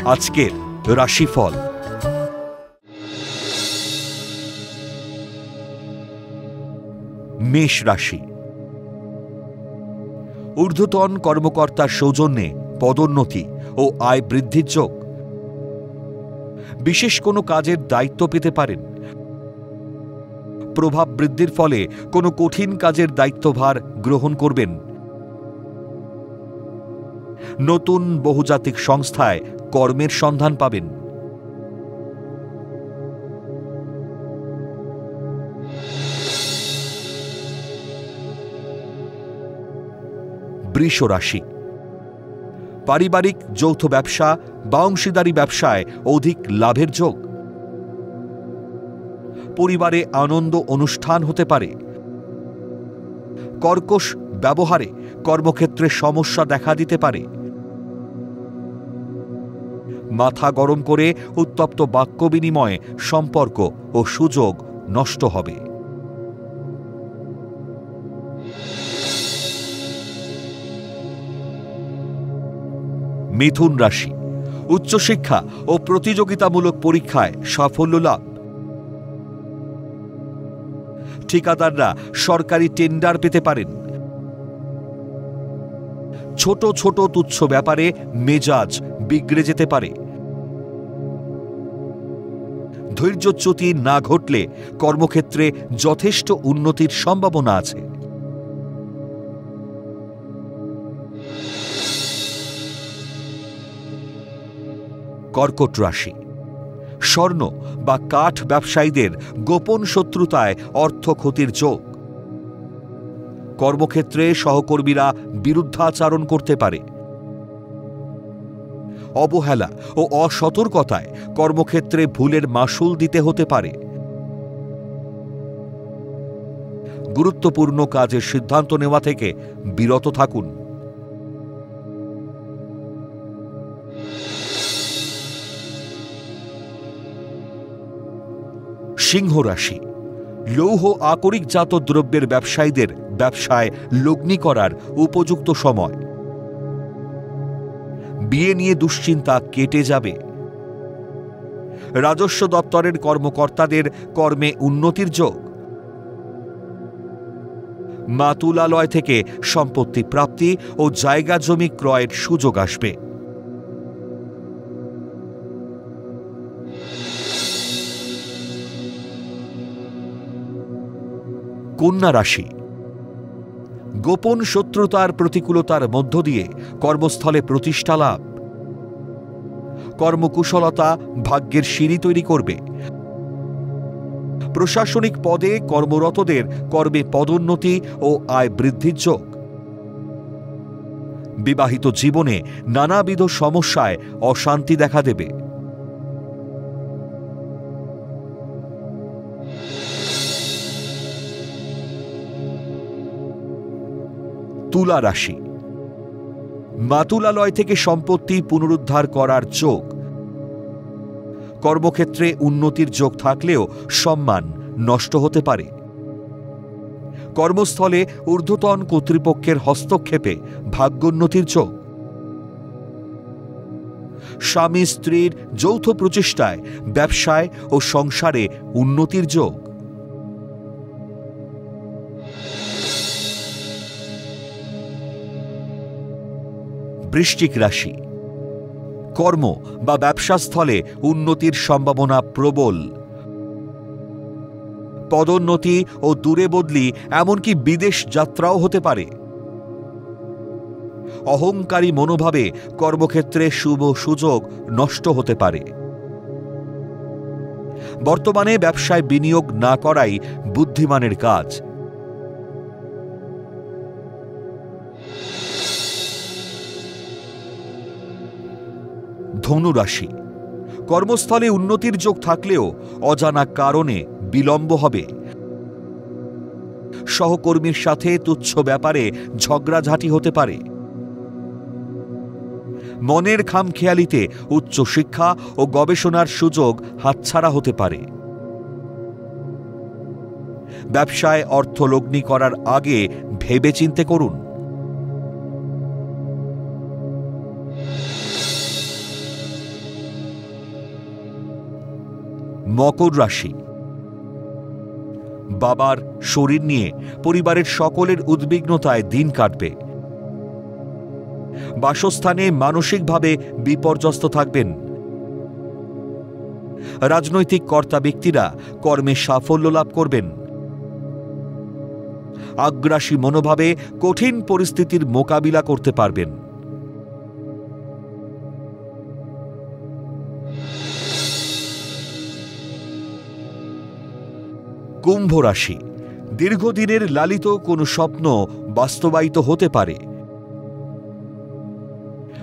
আজকের রাশিফল। মেষ রাশি। ঊর্ধ্বতন কর্মকর্তার সৌজন্যে পদোন্নতি ও আয় বৃদ্ধির যোগ। বিশেষ কোনো কাজের দায়িত্ব পেতে পারেন। প্রভাব বৃদ্ধির ফলে কোনো কঠিন কাজের দায়িত্বভার গ্রহণ করবেন। নতুন বহুজাতিক সংস্থায় কর্মের সন্ধান পাবেন। বৃষ রাশি। পারিবারিক যৌথ ব্যবসা বা অংশীদারি ব্যবসায় অধিক লাভের যোগ। পরিবারে আনন্দ অনুষ্ঠান হতে পারে। কর্কশ ব্যবহারে কর্মক্ষেত্রে সমস্যা দেখা দিতে পারে। মাথা গরম করে উত্তপ্ত বাক্য বিনিময়ে সম্পর্ক ও সুযোগ নষ্ট হবে। মিথুন রাশি। উচ্চশিক্ষা ও প্রতিযোগিতামূলক পরীক্ষায় সাফল্য লাভ। ঠিকাদাররা সরকারি টেন্ডার পেতে পারেন। ছোট ছোট তুচ্ছ ব্যাপারে মেজাজ বিগড়ে যেতে পারে। ধৈর্যচ্যুতি না ঘটলে কর্মক্ষেত্রে যথেষ্ট উন্নতির সম্ভাবনা আছে। কর্কট রাশি। স্বর্ণ বা কাঠ ব্যবসায়ীদের গোপন শত্রুতায় অর্থ ক্ষতির যোগ। কর্মক্ষেত্রে সহকর্মীরা বিরুদ্ধাচরণ করতে পারে। অবহেলা ও অসতর্কতায় কর্মক্ষেত্রে ভুলের মাসুল দিতে হতে পারে। গুরুত্বপূর্ণ কাজের সিদ্ধান্ত নেওয়া থেকে বিরত থাকুন। সিংহ রাশি। লৌহ আকরিকজাত দ্রব্যের ব্যবসায়ীদের ব্যবসায় লগ্নি করার উপযুক্ত সময়। বিয়ে নিয়ে দুশ্চিন্তা কেটে যাবে। রাজস্ব দপ্তরের কর্মকর্তাদের কর্মে উন্নতির যোগ। মাতুলালয় থেকে সম্পত্তি প্রাপ্তি ও জায়গা জমি ক্রয়ের সুযোগ আসবে। কন্যা রাশি। গোপন শত্রুতার প্রতিকূলতার মধ্য দিয়ে কর্মস্থলে প্রতিষ্ঠা লাভ। কর্মকুশলতা ভাগ্যের সিঁড়ি তৈরি করবে। প্রশাসনিক পদে কর্মরতদের কর্মে পদোন্নতি ও আয় বৃদ্ধির যোগ। বিবাহিত জীবনে নানাবিধ সমস্যায় অশান্তি দেখা দেবে। তুলা রাশি। মাতুলালয় থেকে সম্পত্তি পুনরুদ্ধার করার যোগ। কর্মক্ষেত্রে উন্নতির যোগ থাকলেও সম্মান নষ্ট হতে পারে। কর্মস্থলে ঊর্ধ্বতন কর্তৃপক্ষের হস্তক্ষেপে ভাগ্যোন্নতির যোগ। স্বামী স্ত্রীর যৌথ প্রচেষ্টায় ব্যবসায় ও সংসারে উন্নতির যোগ। বৃশ্চিক রাশি। কর্ম বা ব্যবসাস্থলে উন্নতির সম্ভাবনা প্রবল। পদোন্নতি ও দূরে বদলি এমনকি বিদেশ যাত্রাও হতে পারে। অহংকারী মনোভাবে কর্মক্ষেত্রে শুভ সুযোগ নষ্ট হতে পারে। বর্তমানে ব্যবসায় বিনিয়োগ না করাই বুদ্ধিমানের কাজ। ধনু রাশি। কর্মস্থলে উন্নতির যোগ থাকলেও অজানা কারণে বিলম্ব হবে। সহকর্মীর সাথে তুচ্ছ ব্যাপারে ঝগড়াঝাঁটি হতে পারে। মনের খামখেয়ালিতে উচ্চশিক্ষা ও গবেষণার সুযোগ হাতছাড়া হতে পারে। ব্যবসায় অর্থ লগ্নি করার আগে ভেবেচিন্তে করুন। মকর রাশি, বাবার শরীর নিয়ে পরিবারের সকলের উদ্বিগ্নতায় দিন কাটবে। বাসস্থানে মানসিকভাবে বিপর্যস্ত থাকবেন। রাজনৈতিক কর্তা ব্যক্তিরা কর্মে সাফল্য লাভ করবেন। আগ্রাসী মনোভাবে কঠিন পরিস্থিতির মোকাবিলা করতে পারবেন। কুম্ভ রাশি, দীর্ঘদিনের লালিত কোনো স্বপ্ন বাস্তবায়িত হতে পারে।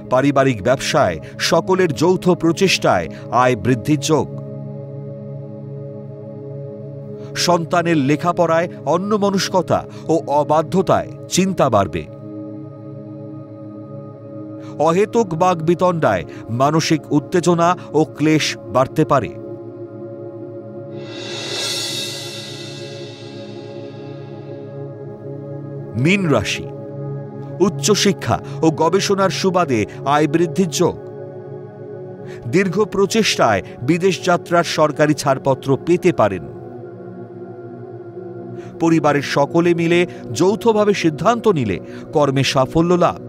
পারিবারিক ব্যবসায় সকলের যৌথ প্রচেষ্টায় আয় বৃদ্ধির যোগ। সন্তানের লেখাপড়ায় অন্যমনস্কতা ও অবাধ্যতায় চিন্তা বাড়বে। অহেতুক বাগবিতণ্ডায় মানসিক উত্তেজনা ও ক্লেশ বাড়তে পারে। মীন রাশি, উচ্চশিক্ষা ও গবেষণার সুবাদে আয় বৃদ্ধির যোগ। দীর্ঘ প্রচেষ্টায় বিদেশ যাত্রার সরকারি ছাড়পত্র পেতে পারেন। পরিবারের সকলে মিলে যৌথভাবে সিদ্ধান্ত নিলে কর্মে সাফল্য লাভ।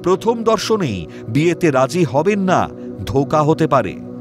প্রথম দর্শনেই বিয়েতে রাজি হবেন না, ধোঁকা হতে পারে।